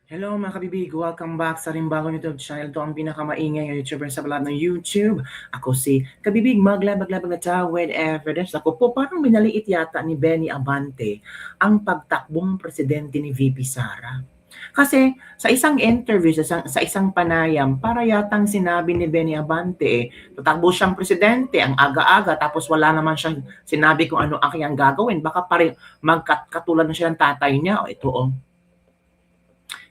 Hello mga kabibig, welcome back sa ring bagong YouTube channel. Ito ang pinakamaingay na YouTuber sa balat ng YouTube. Ako si Kabibig, maglabag-labag na ta with evidence. Ako po, parang minaliit yata ni Benny Abante ang pagtakbong presidente ni VP Sara. Kasi sa isang interview, sa isang panayam, para yatang sinabi ni Benny Abante, tatakbo siyang presidente, ang aga-aga, tapos wala naman siyang sinabi kung ano ang kanyang gagawin. Baka parin magkatulad na siya ng tatay niya. O ito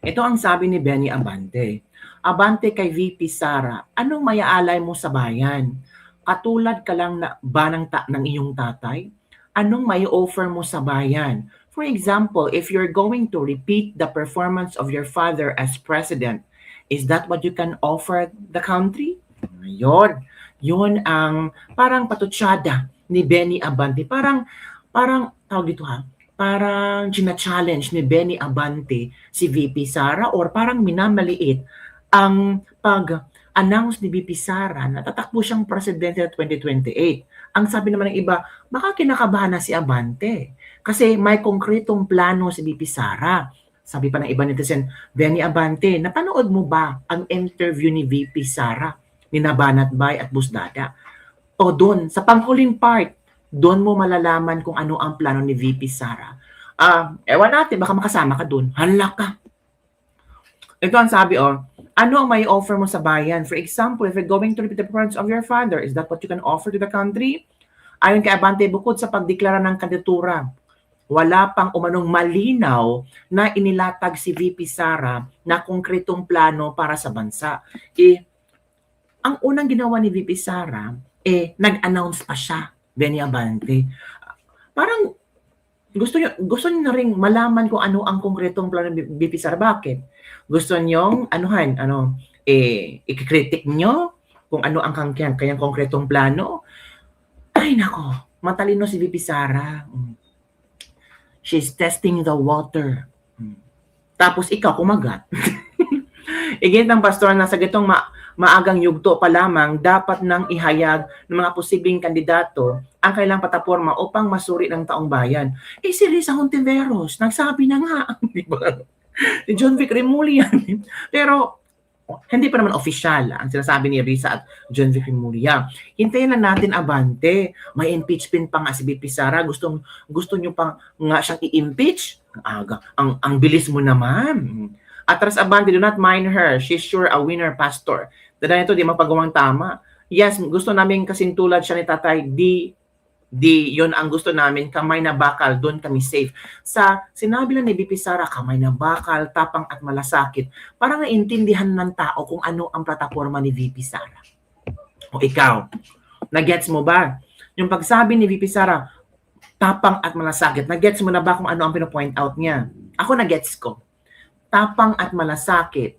ito ang sabi ni Benny Abante. Abante kay VP Sara, anong mayaalay mo sa bayan? Katulad ka lang na ba ng iyong tatay? Anong may offer mo sa bayan? For example, if you're going to repeat the performance of your father as president, is that what you can offer the country? Yun ang parang patutsada ni Benny Abante. Parang tawag dito ha, parang china-challenge ni Benny Abante si VP Sara or parang minamaliit ang pag-announce ni VP Sara na tatakbo siyang presidente sa 2028. Ang sabi naman ng iba, baka kinakabahan na si Abante kasi may konkretong plano si VP Sara. Sabi pa ng iba netizen, Benny Abante, napanood mo ba ang interview ni VP Sara ni Nabanat Bay at Busdada? O doon, sa panghuling part, doon mo malalaman kung ano ang plano ni VP Sara. Ewan natin, baka makasama ka doon. Hala ka. Ito ang sabi, ano ang may offer mo sa bayan? For example, if you're going to repeat the performance of your father, is that what you can offer to the country? Ayon kay Abante, bukod sa pagdeklara ng kandidatura, wala pang umanong malinaw na inilatag si VP Sara na konkretong plano para sa bansa. Ang unang ginawa ni VP Sara, nag-announce pa siya, Benny Abante. Parang gusto niyo na ring malaman kung ano ang konkretong plano ni VP Sara. Bakit? Gusto niyong i-critic niyo kung ano ang kanyang konkretong plano? Ay nako, matalino si VP Sara. She's testing the water. Tapos ikaw kumagat. Igintang pastor na sa gitong maagang yugto pa lamang dapat nang ihayag ng mga posibleng kandidato ang kailang plataporma upang masuri ng taong bayan. Si Risa Hontiveros, nagsabi na nga, di ba? Si John Vic Remulla yan. Pero hindi pa naman official ang sinasabi ni Risa at John Vic Remulla. Hintayin na natin Abante. May impeachment pa nga si VP Sara. Gusto niyo pang nga siyang i-impeach? Ang bilis mo naman. Atras Abante, do not mind her. She's sure a winner, pastor. Dahil ito, di mapagawang tama. Yes, gusto namin kasing tulad siya ni Tatay, yon ang gusto namin, kamay na bakal, doon kami safe. Sa sinabi lang ni VP Sara, kamay na bakal, tapang at malasakit, parang naintindihan ng tao kung ano ang plataforma ni VP Sara. O ikaw, nagets mo ba? Yung pagsabi ni VP Sara, tapang at malasakit, nagets mo na ba kung ano ang pinopoint out niya? Ako nagets ko. Tapang at malasakit.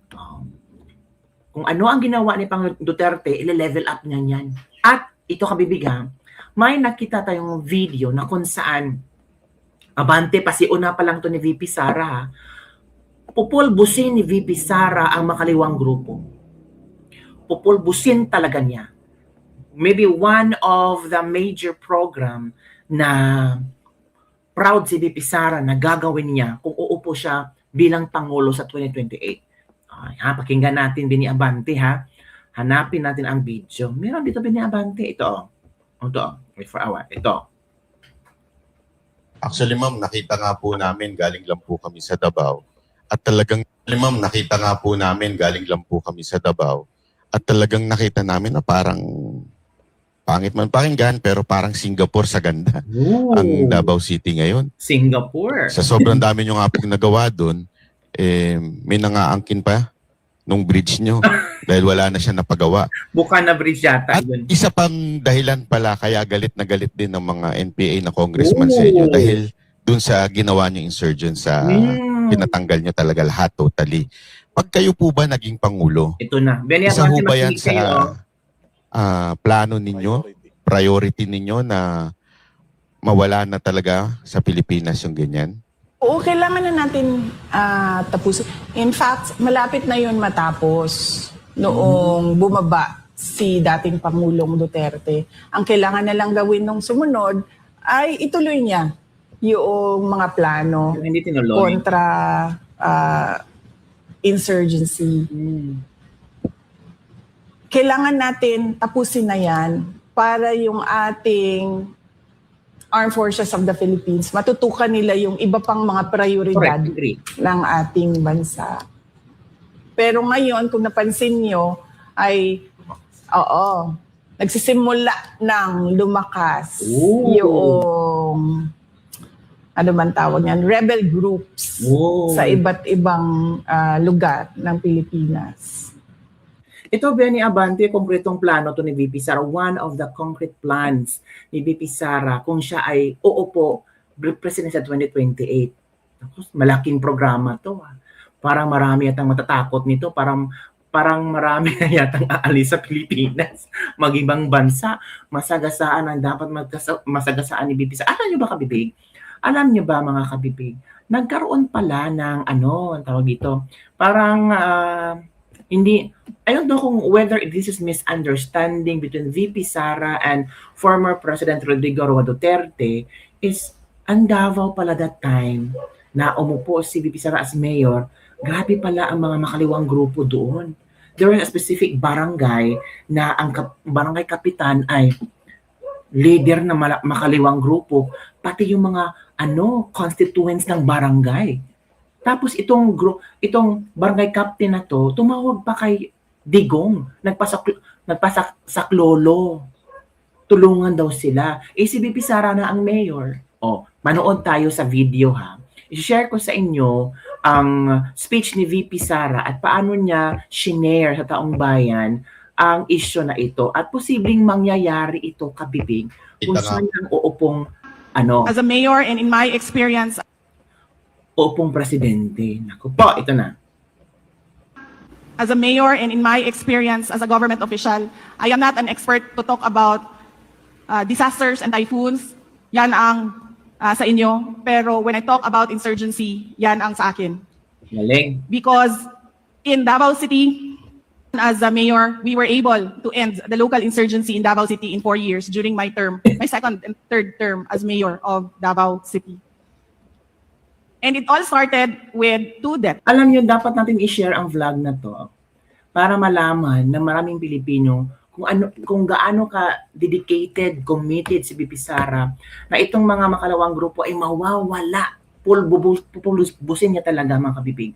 Kung ano ang ginawa ni Pangulong Duterte, ile-level up niya yan. At ito kabibigan, may nakita tayong video na kung saan Abante, pasiuna pa lang to ni VP Sara, pupulbusin ni VP Sara ang makaliwang grupo. Pupulbusin talaga niya. Maybe one of the major program na proud si VP Sara na gagawin niya kung uupo siya bilang Pangulo sa 2028. Pakinggan natin Benny Abante ha. Hanapin natin ang video. Meron dito Benny Abante. Ito. Wait for a while. Ito. Actually, ma'am, nakita nga po namin, galing lang po kami sa Davao. At talagang nakita namin na parang pangit man pakinggan, pero parang Singapore sa ganda. Ooh. Ang Davao City ngayon. Singapore. Sa sobrang dami nyo nga pong nagawa doon, may nangaangkin pa nung bridge nyo dahil wala na siya napagawa. Buka na bridge yata. At isa pang dahilan pala kaya galit na galit din ng mga NPA na congressman sa inyo dahil dun sa ginawa nyo insurgent sa pinatanggal nyo talaga lahat totally. Pag kayo po ba naging Pangulo, ito na. Benny isa ho Abante, ba yan makinig kayo. sa plano ninyo, priority ninyo na mawala na talaga sa Pilipinas yung ganyan? Oo, kailangan na natin tapusin. In fact, malapit na yun matapos noong bumaba si dating Pangulong Duterte. Ang kailangan na lang gawin nung sumunod ay ituloy niya yung mga plano Hindi tinuloy. kontra insurgency. Kailangan natin tapusin na yan para yung ating Armed Forces of the Philippines, matutukan nila yung iba pang mga prioridad Correct, agree. ng ating bansa. Pero ngayon, kung napansin nyo, ay, nagsisimula ng lumakas yung, ano man tawag yan, rebel groups sa iba't ibang lugar ng Pilipinas. Ito, Benny Abante, konkretong plano to ni VP Sara. One of the concrete plans ni VP Sara kung siya ay uupo president sa 2028. Tapos, malaking programa to. Parang marami yatang matatakot nito. Parang marami na yatang aalis sa Pilipinas. Mag-ibang bansa. Masagasaan ang dapat masagasaan ni VP Sara. Alam niyo ba, kabibig? Alam niyo ba, mga kabibig? Nagkaroon pala ng ang tawag dito, parang hindi, I don't know kung whether this is misunderstanding between VP Sara and former President Rodrigo Roa Duterte is ang Davao pala that time na umupo si VP Sara as mayor, grabe pala ang mga makaliwang grupo doon. There was a specific barangay na ang barangay kapitan ay leader na makaliwang grupo, pati yung mga constituents ng barangay. Tapos itong barangay captain na to, tumawag pa kay Digong, nagpasaklolo. Tulungan daw sila. Si VP Sara na ang mayor. Manood tayo sa video ha. I-share ko sa inyo ang speech ni VP Sara at paano niya shinare sa taong bayan ang issue na ito at posibleng mangyayari ito, kabibig, kung saan ang uupong As a mayor and in my experience, uupong presidente. Naku po, ito na. as a mayor and in my experience as a government official, I am not an expert to talk about disasters and typhoons. Yan ang sa inyo. Pero when I talk about insurgency, yan ang sa akin. Galing. Because in Davao City, as a mayor, we were able to end the local insurgency in Davao City in 4 years during my term, my second and third term as mayor of Davao City. And it all started with 2 deaths. Alam niyo, dapat natin i-share ang vlog na to para malaman ng maraming Pilipino kung gaano ka dedicated, committed si VP Sara na itong mga makalawang grupo ay mawawala. Pupulubusin niya talaga, mga kabibig.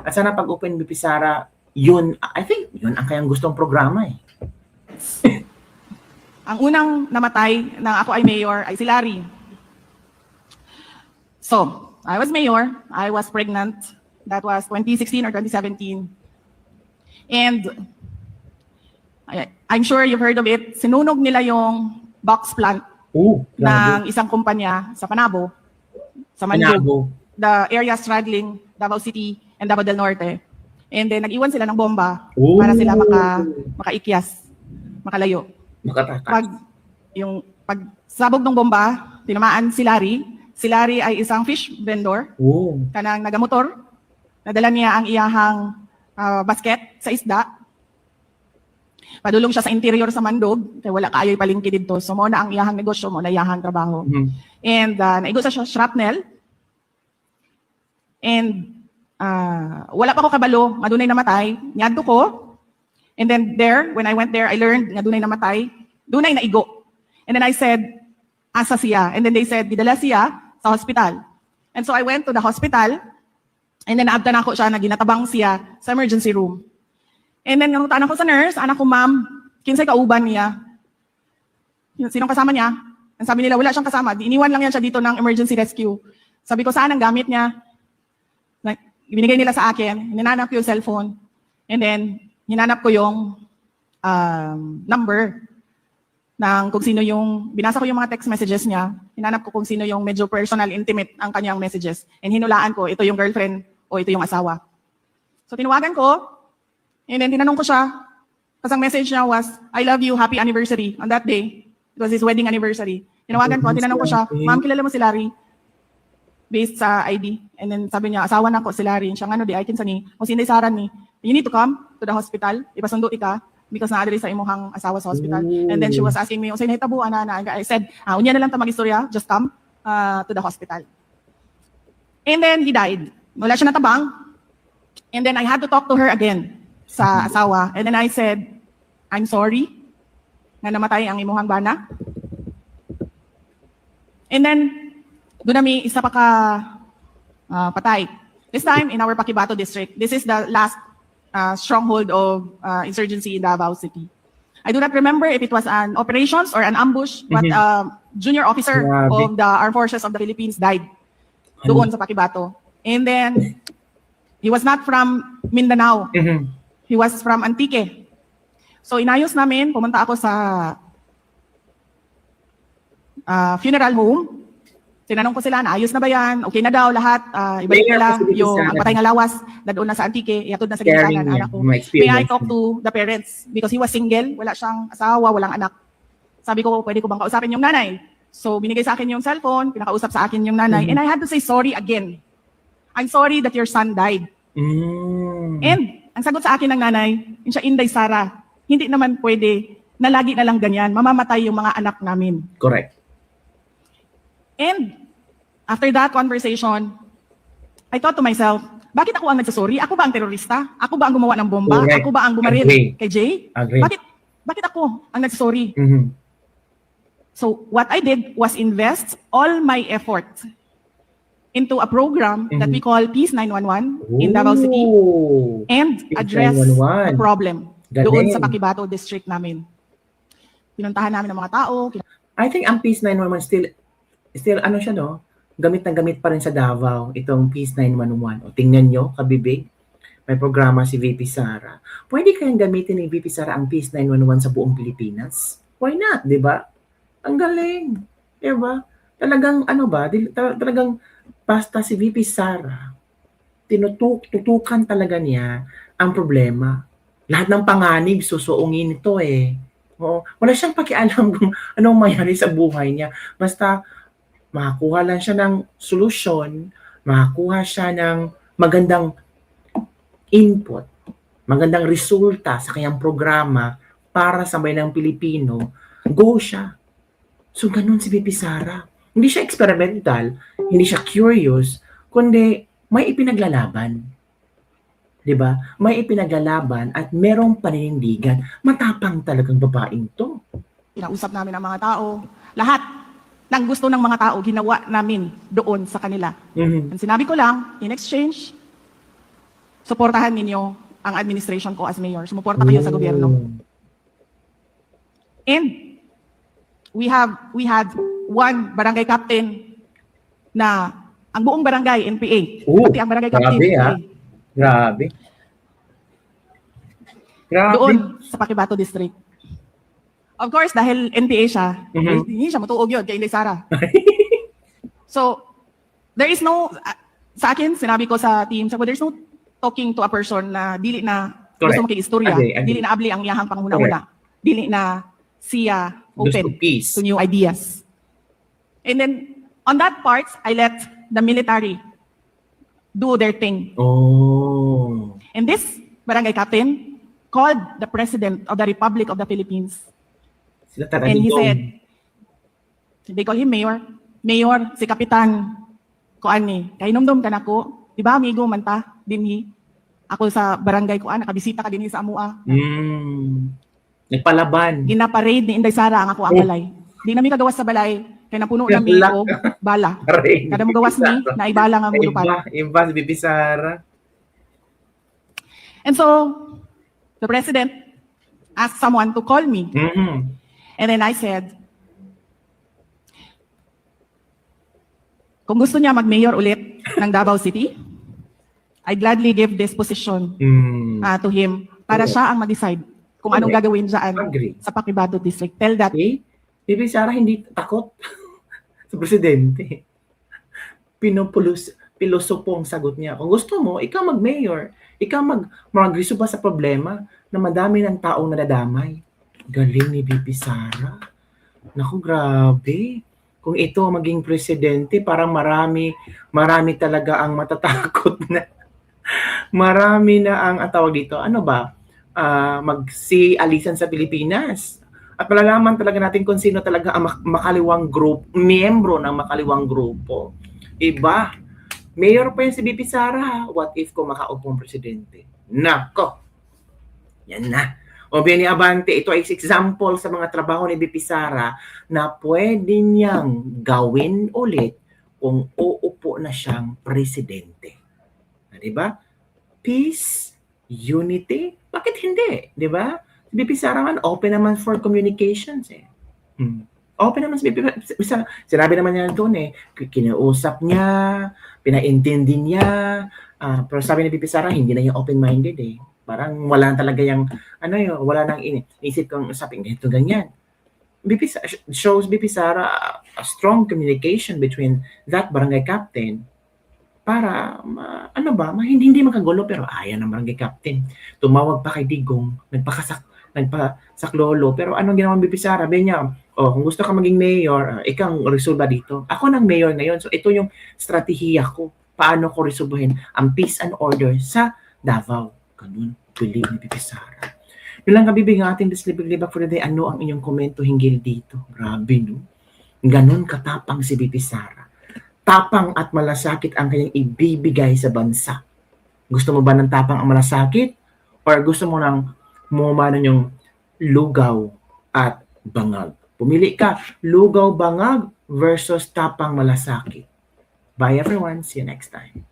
At sana pag-open VP Sara, I think yun ang kayang gustong programa eh. Ang unang namatay nang ako ay mayor ay si Larry. So, I was mayor, I was pregnant. That was 2016 or 2017. And I'm sure you've heard of it. Sinunog nila yung box plant ng isang kumpanya sa Panabo, sa Mandog, the area straddling Davao City and Davao del Norte. And then nag-iwan sila ng bomba para sila makaikyas, makalayo. Makatakas. Pag sabog ng bomba, tinamaan si Larry. Si Larry ay isang fish vendor. Kanang nagamotor. Nadala niya ang iyahang basket sa isda. Padulong siya sa interior sa Mandog. Kaya wala kaayoy palingki dito. So mo na ang iyahang negosyo, mo na iyahang trabaho. And naigo sa shrapnel. And wala pa ko kabalo, nga dunay namatay. Nyadto ko. And then there, when I went there, I learned nga dunay namatay. Dunay naigo. And then I said, asa siya? And then they said, didala siya sa hospital. And so I went to the hospital. And then naabtan ako siya na ginatabang siya sa emergency room. And then nangutaan ako sa nurse, anak ko, ma'am, kinsay kauban niya? Sinong kasama niya? And sabi nila, wala siyang kasama. Iniwan lang yan siya dito ng emergency rescue. Sabi ko, saan ang gamit niya? Binigay nila sa akin, hinanap ko yung cellphone, and then hinanap ko yung number ng kung sino yung, binasa ko yung mga text messages niya, hinanap ko kung sino yung medyo personal, intimate ang kanyang messages, and hinulaan ko, ito yung girlfriend o ito yung asawa. So tinawagan ko, and then tinanong ko siya, kasi ang message niya was, I love you, happy anniversary. On that day, it was his wedding anniversary. Tinawagan ko, tinanong ko siya, ma'am, kilala mo si Larry? Based sa ID. And then sabi niya, asawa na ko si Larry. Siya nga, di ay kinsa ni, o sinday Sara ni, you need to come to the hospital, ipasundo ka, because naadali sa imuhang asawa sa hospital. And then she was asking me, o sa'yo nahitabo, ana. I said, unya na lang ta mag-istorya, just come to the hospital. And then he died. Wala siya natabang. And then I had to talk to her again sa asawa. And then I said, I'm sorry na namatay ang imuhang bana. And then, doon nami isa pa ka patay. This time in our Paquibato district. This is the last stronghold of insurgency in Davao City. I do not remember if it was an operations or an ambush, but junior officer Grabe. of the Armed Forces of the Philippines died doon sa Paquibato. And then, he was not from Mindanao. He was from Antique. So inayos namin, pumunta ako sa funeral home. Tinanong ko sila, naayos na ba yan? Okay na daw lahat. Ibalik Mayor nila kasi dito yung sa- ang patay nga lawas na doon na sa Antique. Ihatod na sa Sharing ginikanan, niya, anak ko. mga May I experience talk niya. to the parents? Because he was single, wala siyang asawa, walang anak. Sabi ko, pwede ko bang kausapin yung nanay? So binigay sa akin yung cellphone, pinakausap sa akin yung nanay, and I had to say sorry again. I'm sorry that your son died. And ang sagot sa akin ng nanay, yun siya, Inday Sara, hindi naman pwede na lagi na lang ganyan, mamamatay yung mga anak namin. Correct. And after that conversation, I thought to myself, bakit ako ang nagsasorry? Ako ba ang terorista? Ako ba ang gumawa ng bomba? Correct. Ako ba ang bumaril Agree. kay Jay? Agree. Bakit ako ang nagsasorry? Mhm. So what I did was invest all my effort into a program that we call Peace 911 in Davao City Ooh. and Peace address 911. the problem Galing. doon sa Paquibato district namin. Pinuntahan namin ng mga tao. I think ang Peace 911 still ano siya, no? Gamit na gamit pa rin sa Davao itong Peace 911. O tingnan nyo, kabibig. May programa si VP Sara. Pwede kayang gamitin ni VP Sara ang Peace 911 sa buong Pilipinas? Why not, di ba? Ang galing. Di ba? Talagang ano ba? Talagang basta si VP Sara, tutukan talaga niya ang problema. Lahat ng panganib, susuungin ito eh. Oo. Wala siyang pakialam kung anong mayari sa buhay niya. Basta makakuha lang siya ng solusyon, makakuha siya ng magandang input, magandang resulta sa kanyang programa para sa bayan ng Pilipino, go siya. So ganun si VP Sara. Hindi siya experimental, hindi siya curious, kundi may ipinaglalaban. 'Di ba? May ipinaglalaban at merong paninindigan. Matapang talagang babaeng 'to. Kinausap namin ang mga tao. Lahat ng gusto ng mga tao, ginawa namin doon sa kanila. Mhm. Ang sinabi ko lang, in exchange, suportahan ninyo ang administration ko as mayor. Sumuporta kayo sa gobyerno. And we had one barangay captain na ang buong barangay NPA. Oh, Pati ang barangay captain grabe, NPA. Grabe. Grabe. Doon sa Paquibato District. Of course, dahil NPA siya, Mhm. hindi siya matuog yun kay Inday Sara. So, there is no, sa akin, sinabi ko sa team, sabi, there's no talking to a person na dili na Correct. gusto mo kay istorya, Agree. dili na abli ang iyahang panghuna-huna, dili na siya Gusto open peace. to new ideas. And then, on that part, I let the military do their thing. Oh. And this barangay captain called the President of the Republic of the Philippines. Sila And he Taranigong. said, they call him Mayor. Mayor, si Kapitan, kuan ni, kainomdom ka na ko, di ba amigo man ta, dinhi, ako sa barangay ko, nakabisita ka dinhi sa amua. Nagpalaban. Ginaparade ni Inday Sara ang ako ang Oh. balay. Di namin kagawas sa balay, kaya napuno nami Wala. og bala. Rin. Kada mo gawas ni, na ibala nga mulupad. Iba si VP Sara. And so, the President asked someone to call me. Mhm. And then I said, kung gusto niya mag-mayor ulit ng Davao City, I gladly give this position to him para siya ang mag-decide kung anong gagawin dyan Agree. sa Paquibato District. Tell that. Okay? VP Sara hindi takot sa presidente. Pilosopong sagot niya. Kung gusto mo, ikaw mag-mayor. Ikaw mag-resolve sa problema na madami ng taong nadadamay. Galing ni VP Sara. Naku, grabe. Kung ito maging presidente, parang marami talaga ang matatakot na. Marami na ang tawag dito. Ano ba? Mag-si-alisan sa Pilipinas. At malalaman talaga natin kung sino talaga ang makaliwang group, miyembro ng makaliwang grupo. Iba. Mayor pa yan si BP Sara, ha? What if kung makaupong presidente? Nako! Yan na. O Benny Abante, ito ay example sa mga trabaho ni BP Sara na pwede niyang gawin ulit kung uupo na siyang presidente. Di ba? Peace, unity, bakit hindi? Di ba? Si BP Sara man, open naman for communications eh. Open naman si BP Sara. Sinabi naman niya doon eh, kinausap niya, pinaintindi niya, pero sabi ni BP Sara, hindi na yung open-minded eh. Parang wala talaga yung, wala nang inisip kong usapin, ito ganyan. Shows BP Sara a strong communication between that barangay captain para hindi makagulo pero ayaw ng barangay captain. Tumawag pa kay Digong, nagpasaklolo, pero anong ginawa ng BP Sara? Sabi niya, kung gusto ka maging mayor, ikaw ang resolba dito. Ako ng mayor ngayon, so ito yung strategiya ko. Paano ko resolbahin ang peace and order sa Davao. Ganun, believe ni BP Sara. Yun lang kabibig ang ating Dislibag for the day. Ano ang inyong komento hinggil dito? Grabe, no? Ganun katapang si BP Sara. Tapang at malasakit ang kanyang ibibigay sa bansa. Gusto mo ba ng tapang ang malasakit? Or gusto mo ng mumano yung lugaw at bangag? Pumili ka, lugaw bangag versus tapang malasakit. Bye everyone. See you next time.